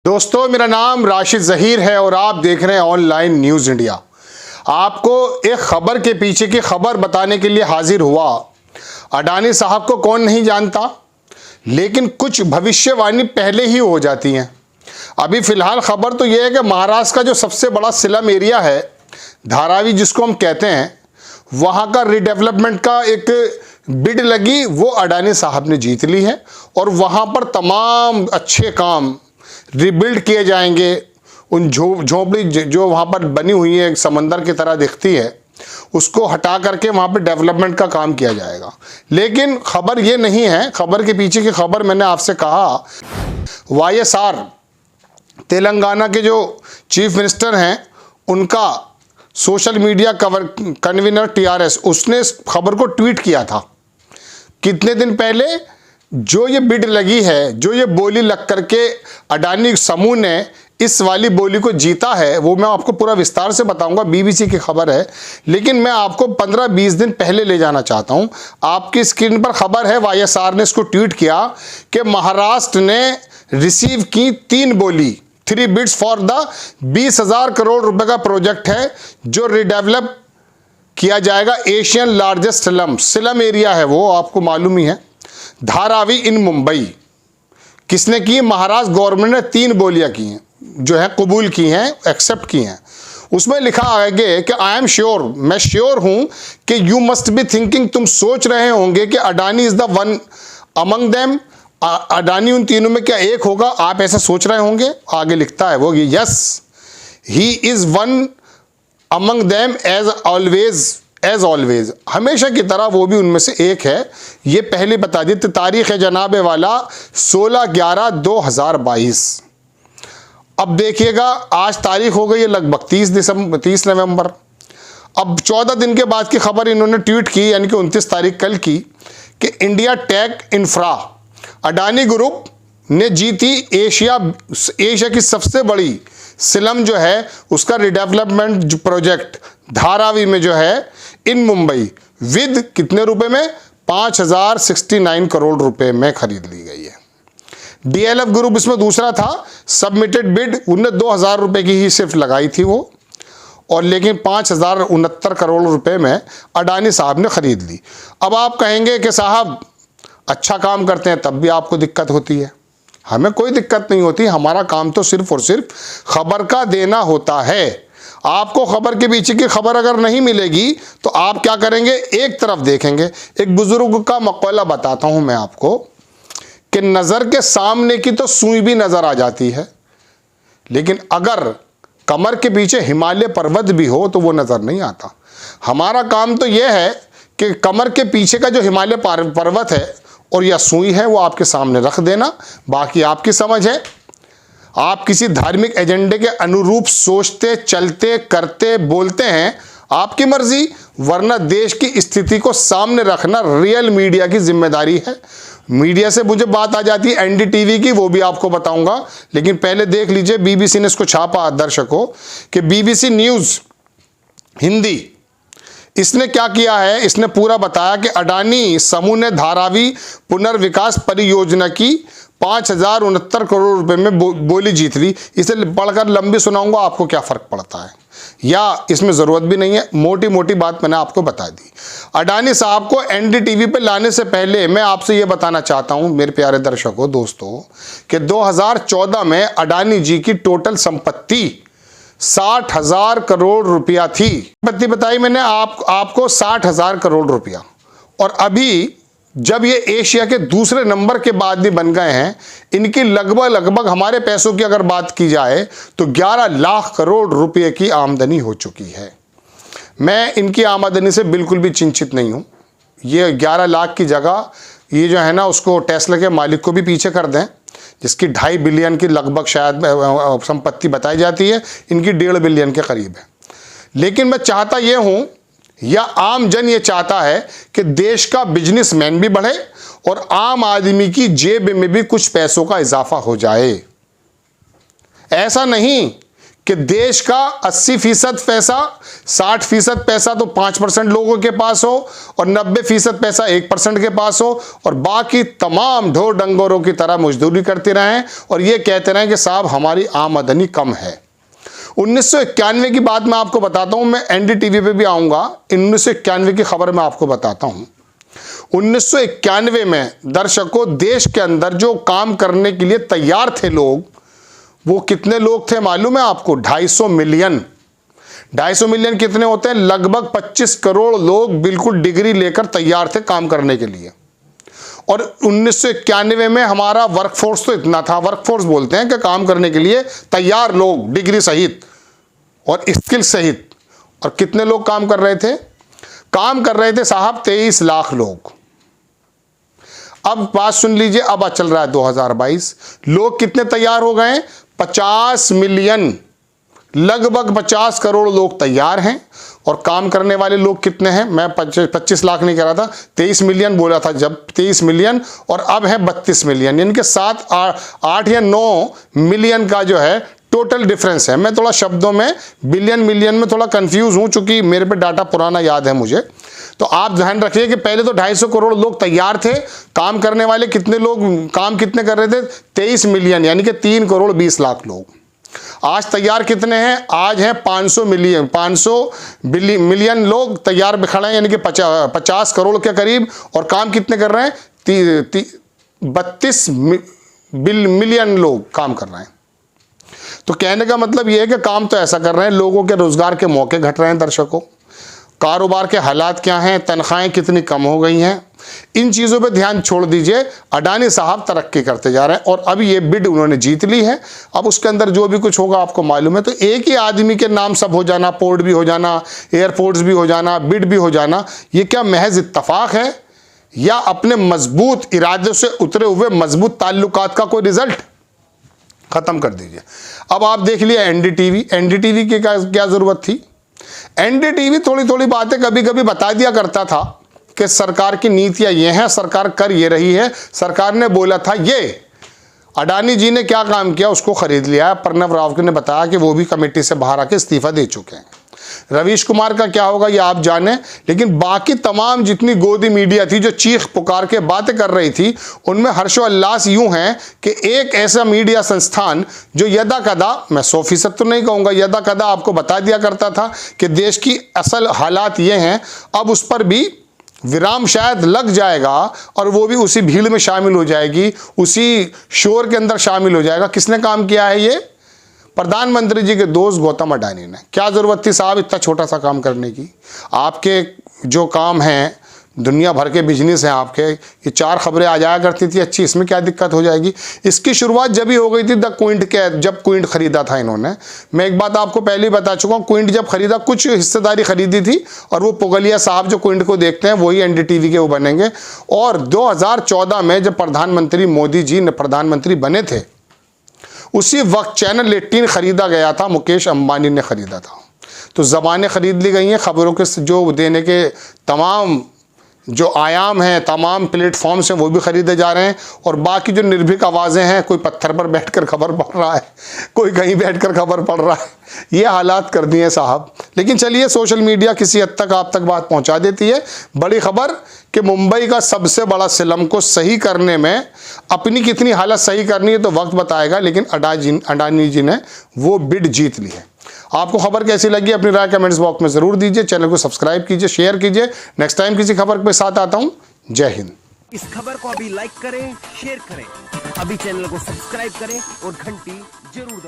दोस्तों, मेरा नाम राशिद ज़हीर है और आप देख रहे हैं ऑनलाइन न्यूज़ इंडिया। आपको एक खबर के पीछे की खबर बताने के लिए हाजिर हुआ। अडानी साहब को कौन नहीं जानता, लेकिन कुछ भविष्यवाणी पहले ही हो जाती हैं। अभी फ़िलहाल खबर तो यह है कि महाराष्ट्र का जो सबसे बड़ा स्लम एरिया है, धारावी जिसको हम कहते हैं, वहाँ का रीडेवलपमेंट का एक बिड लगी, वो अडानी साहब ने जीत ली है और वहाँ पर तमाम अच्छे काम रिबिल्ड किए जाएंगे। उन झोपड़ी जो वहाँ पर बनी हुई है, समंदर की तरह दिखती है, उसको हटा करके वहाँ पे डेवलपमेंट का काम किया जाएगा। लेकिन खबर ये नहीं है, खबर के पीछे की खबर मैंने आपसे कहा, वाईएसआर तेलंगाना के जो चीफ मिनिस्टर हैं, उनका सोशल मीडिया कन्वीनर टीआरएस, उसने इस खबर को ट्वीट किया था कितने दिन पहले। जो ये बिड लगी है, जो ये बोली लग करके अडानी समूह ने इस वाली बोली को जीता है, वो मैं आपको पूरा विस्तार से बताऊंगा। बीबीसी की खबर है, लेकिन मैं आपको 15-20 दिन पहले ले जाना चाहता हूं। आपकी स्क्रीन पर खबर है, वाईएसआर ने इसको ट्वीट किया कि महाराष्ट्र ने रिसीव की 3 बोली, 3 बिड्स फॉर द 20,000 करोड़ रुपए का प्रोजेक्ट है जो रिडेवलप किया जाएगा। एशियन लार्जेस्ट स्लम एरिया है वो, आपको मालूम ही है, धारावी इन मुंबई। किसने की? महाराष्ट्र गवर्नमेंट ने 3 बोलियां की हैं, जो है कबूल की हैं, एक्सेप्ट की हैं। उसमें लिखा आगे कि आई एम श्योर, मैं श्योर हूं कि यू मस्ट बी थिंकिंग, तुम सोच रहे होंगे कि Adani is the one among them, Adani उन तीनों में क्या एक होगा? आप ऐसा सोच रहे होंगे। आगे लिखता है वो, yes he is one among them as always, हमेशा की तरह वो भी उनमें से एक है। ये पहले बता दी। तारीख है जनाब वाला 16/11/2022। अब देखिएगा, आज तारीख हो गई है लगभग 30 नवंबर। अब 14 दिन के बाद की खबर इन्होंने ट्वीट की, यानी कि 29 तारीख कल की, कि India tech infra Adani group ने जीती एशिया की सबसे बड़ी स्लम जो है उसका रिडेवलपमेंट प्रोजेक्ट धारावी में जो है इन मुंबई, विद कितने रुपए में? 5,069 करोड़ रुपए में खरीद ली गई है। डीएलएफ ग्रुप इसमें दूसरा था। सबमिटेड बिड उन्हें 2,000 रुपए की ही सिर्फ लगाई थी वो, और लेकिन 5,069 करोड़ रुपए में अडानी साहब ने खरीद ली। अब आप कहेंगे कि साहब अच्छा काम करते हैं तब भी आपको दिक्कत होती है। हमें कोई दिक्कत नहीं होती, हमारा काम तो सिर्फ और सिर्फ खबर का देना होता है। आपको खबर के पीछे की खबर अगर नहीं मिलेगी तो आप क्या करेंगे? एक तरफ देखेंगे। एक बुजुर्ग का मकौला बताता हूं मैं आपको कि नज़र के सामने की तो सुई भी नज़र आ जाती है, लेकिन अगर कमर के पीछे हिमालय पर्वत भी हो तो वो नज़र नहीं आता। हमारा काम तो यह है कि कमर के पीछे का जो हिमालय पर्वत है और यह सुई है, वो आपके सामने रख देना, बाकी आपकी समझ है। आप किसी धार्मिक एजेंडे के अनुरूप सोचते, चलते, करते, बोलते हैं, आपकी मर्जी, वरना देश की स्थिति को सामने रखना रियल मीडिया की जिम्मेदारी है। मीडिया से मुझे बात आ जाती है एनडीटीवी की, वो भी आपको बताऊंगा, लेकिन पहले देख लीजिए बीबीसी ने इसको छापा दर्शकों कि बीबीसी न्यूज़ हिंदी, इसने क्या किया है, इसने पूरा बताया कि अडानी समूह ने धारावी पुनर्विकास परियोजना की 5,069 करोड़ रुपए में बोली जीत ली। इसे पढ़कर लंबी सुनाऊंगा, आपको क्या फर्क पड़ता है, या इसमें ज़रूरत भी नहीं है। मोटी मोटी बात मैंने आपको बता दी। अडानी साहब को एनडीटीवी पे लाने से पहले मैं आपसे ये बताना चाहता हूँ मेरे प्यारे दर्शकों, दोस्तों, कि 2014 में अडानी जी की टोटल संपत्ति 60,000 करोड़ रुपया थी। संपत्ति बताई मैंने आपको 60,000 करोड़ रुपया, और अभी जब ये एशिया के दूसरे नंबर के बाद भी बन गए हैं, इनकी लगभग हमारे पैसों की अगर बात की जाए तो 11 लाख करोड़ रुपए की आमदनी हो चुकी है। मैं इनकी आमदनी से बिल्कुल भी चिंतित नहीं हूँ। ये 11 लाख की जगह ये जो है ना, उसको टेस्ला के मालिक को भी पीछे कर दें, जिसकी 2.5 बिलियन की लगभग शायद संपत्ति बताई जाती है, इनकी 1.5 बिलियन के करीब है। लेकिन मैं चाहता ये हूँ, या आम जन ये चाहता है कि देश का बिजनेसमैन भी बढ़े और आम आदमी की जेब में भी कुछ पैसों का इजाफा हो जाए। ऐसा नहीं कि देश का 80% पैसा, 60% पैसा तो 5% लोगों के पास हो और 90% पैसा 1% के पास हो और बाकी तमाम ढोर डंगोरों की तरह मजदूरी करते रहें और ये कहते रहें कि साहब हमारी आमदनी कम है। 1991 की बात मैं आपको बताता हूं, मैं एनडीटीवी पे भी आऊंगा। 1991 की खबर मैं आपको बताता हूं। 1991 में दर्शकों देश के अंदर जो काम करने के लिए तैयार थे लोग, वो कितने लोग थे मालूम है आपको? 250 मिलियन। 250 मिलियन कितने होते हैं? लगभग 25 करोड़ लोग बिल्कुल डिग्री लेकर तैयार थे काम करने के लिए। और 1991 में हमारा वर्कफोर्स तो इतना था, वर्कफोर्स बोलते हैं कि काम करने के लिए तैयार लोग डिग्री सहित और स्किल सहित। और कितने लोग काम कर रहे थे? काम कर रहे थे साहब 23 लाख लोग। अब बात सुन लीजिए, अब चल रहा है 2022, लोग कितने तैयार हो गए? 50 मिलियन, लगभग 50 करोड़ लोग तैयार हैं। और काम करने वाले लोग कितने हैं? मैं 25 लाख नहीं कह रहा था, 23 मिलियन बोला था जब, 23 मिलियन और अब है 32 मिलियन, यानी कि 7, 8 या 9 मिलियन का जो है टोटल डिफरेंस है। मैं थोड़ा शब्दों में बिलियन मिलियन में थोड़ा कंफ्यूज हूं, चूंकि मेरे पे डाटा पुराना याद है मुझे। तो आप ध्यान रखिए कि पहले तो 250 करोड़ लोग तैयार थे, काम करने वाले कितने लोग काम कितने कर रहे थे? 23 मिलियन, यानी कि 3 करोड़ 20 लाख लोग। आज तैयार कितने हैं? आज हैं 500 मिलियन, 500 मिलियन लोग तैयार में खड़े हैं, यानी कि 50 करोड़ के करीब। और काम कितने कर रहे हैं? 32 मिलियन लोग काम कर रहे हैं। तो कहने का मतलब यह है कि काम तो ऐसा कर रहे हैं, लोगों के रोजगार के मौके घट रहे हैं। दर्शकों, कारोबार के हालात क्या हैं? तनख्वाहें कितनी कम हो गई हैं? इन चीज़ों पे ध्यान छोड़ दीजिए। अडानी साहब तरक्की करते जा रहे हैं और अब ये बिड उन्होंने जीत ली है। अब उसके अंदर जो भी कुछ होगा आपको मालूम है। तो एक ही आदमी के नाम सब हो जाना, पोर्ट भी हो जाना, एयरपोर्ट्स भी हो जाना, बिड भी हो जाना, ये क्या महज इत्तफाक है या अपने मजबूत इरादे से उतरे हुए मजबूत ताल्लुकात का कोई रिजल्ट? खत्म कर दीजिए। अब आप देख लिया एनडीटीवी। एनडीटीवी की क्या जरूरत थी? एनडीटीवी थोड़ी थोड़ी बातें कभी कभी बता दिया करता था कि सरकार की नीतियां ये हैं, सरकार कर ये रही है, सरकार ने बोला था ये। अडानी जी ने क्या काम किया? उसको खरीद लिया। प्रणव राव ने बताया कि वो भी कमेटी से बाहर आके इस्तीफा दे चुके हैं। रवीश कुमार का क्या होगा ये आप जाने, लेकिन बाकी तमाम जितनी गोदी मीडिया थी जो चीख पुकार के बातें कर रही थी, उनमें हर्षोल्लास यूं है कि एक ऐसा मीडिया संस्थान जो यदा कदा, मैं 100% तो नहीं कहूँगा, यदा कदा आपको बता दिया करता था कि देश की असल हालात ये हैं, अब उस पर भी विराम शायद लग जाएगा और वो भी उसी भीड़ में शामिल हो जाएगी, उसी शोर के अंदर शामिल हो जाएगा। किसने काम किया है ये? प्रधानमंत्री जी के दोस्त गौतम अडानी ने। क्या ज़रूरत थी साहब इतना छोटा सा काम करने की? आपके जो काम हैं, दुनिया भर के बिजनेस हैं आपके, ये 4 खबरें आ जाया करती थी अच्छी, इसमें क्या दिक्कत हो जाएगी? इसकी शुरुआत जब ही हो गई थी द क्विंट के, जब क्विंट खरीदा था इन्होंने। मैं एक बात आपको पहले ही बता चुका हूँ, क्विंट जब खरीदा कुछ हिस्सेदारी खरीदी थी और वो पुगलिया साहब जो क्विंट को देखते हैं वही एनडीटीवी के वो बनेंगे। और 2014 में जब प्रधानमंत्री मोदी जी ने प्रधानमंत्री बने थे, उसी वक्त चैनल 18 खरीदा गया था, मुकेश अंबानी ने खरीदा था। तो ज़बानें खरीद ली गई हैं, खबरों के जो देने के तमाम जो आयाम हैं, तमाम प्लेटफॉर्म्स हैं, वो भी खरीदे जा रहे हैं। और बाकी जो निर्भीक आवाज़ें हैं, कोई पत्थर पर बैठकर खबर पढ़ रहा है, कोई कहीं बैठकर खबर पढ़ रहा है, ये हालात कर दिए साहब। लेकिन चलिए, सोशल मीडिया किसी हद तक आप तक बात पहुंचा देती है। बड़ी खबर कि मुंबई का सबसे बड़ा स्लम को सही करने में अपनी कितनी हालत सही करनी है तो वक्त बताएगा, लेकिन अडानी जी ने वो बिड जीत ली है। आपको खबर कैसी लगी अपनी राय कमेंट्स बॉक्स में जरूर दीजिए। चैनल को सब्सक्राइब कीजिए, शेयर कीजिए। नेक्स्ट टाइम किसी खबर के साथ आता हूं। जय हिंद। इस खबर को अभी लाइक करें, शेयर करें, अभी चैनल को सब्सक्राइब करें और घंटी जरूर दबाएं।